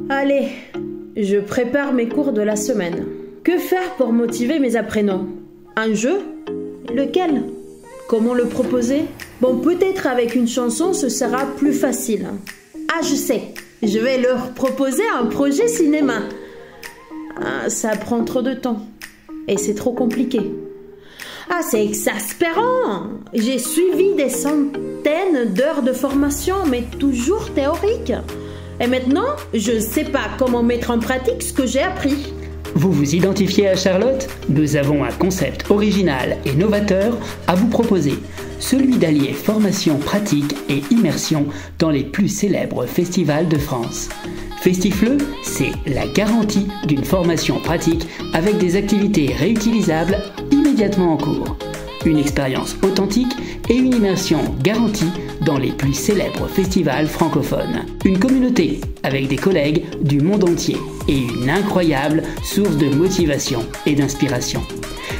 Allez, je prépare mes cours de la semaine. Que faire pour motiver mes apprenants? Un jeu? Lequel? Comment le proposer? Bon, peut-être avec une chanson, ce sera plus facile. Ah, je sais, je vais leur proposer un projet cinéma. Ah, ça prend trop de temps et c'est trop compliqué. Ah, c'est exaspérant! J'ai suivi des centaines d'heures de formation, mais toujours théorique. Et maintenant, je ne sais pas comment mettre en pratique ce que j'ai appris. Vous vous identifiez à Charlotte? Nous avons un concept original et novateur à vous proposer. Celui d'allier formation pratique et immersion dans les plus célèbres festivals de France. Festifleux, c'est la garantie d'une formation pratique avec des activités réutilisables immédiatement en cours. Une expérience authentique et une immersion garantie dans les plus célèbres festivals francophones. Une communauté avec des collègues du monde entier et une incroyable source de motivation et d'inspiration.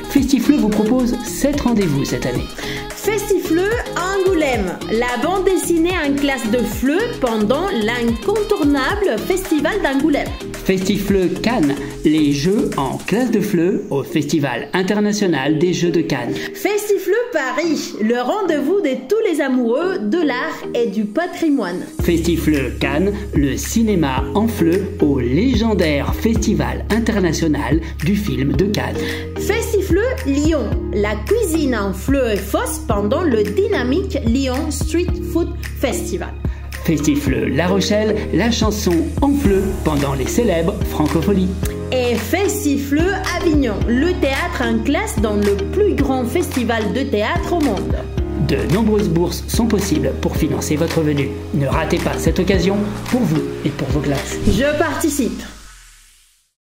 Festifleux vous propose 7 rendez-vous cette année. Festifleux Angoulême, la bande dessinée en classe de FLE pendant l'incontournable festival d'Angoulême. Festifleux Cannes, les jeux en classe de FLE au Festival international des jeux de Cannes. Festifleux Paris, le rendez-vous de tous les amoureux de l'art et du patrimoine. Festifleux Cannes, le cinéma en FLE au légendaire Festival international du film de Cannes. Festifleux Lyon, la cuisine en FLE et FOSS pendant le dynamique Lyon Street Food Festival. Festifleux La Rochelle, la chanson en FLE pendant les célèbres Francopholies. Et Festifleux Avignon, le théâtre en classe dans le plus grand festival de théâtre au monde. De nombreuses bourses sont possibles pour financer votre venue. Ne ratez pas cette occasion pour vous et pour vos classes. Je participe.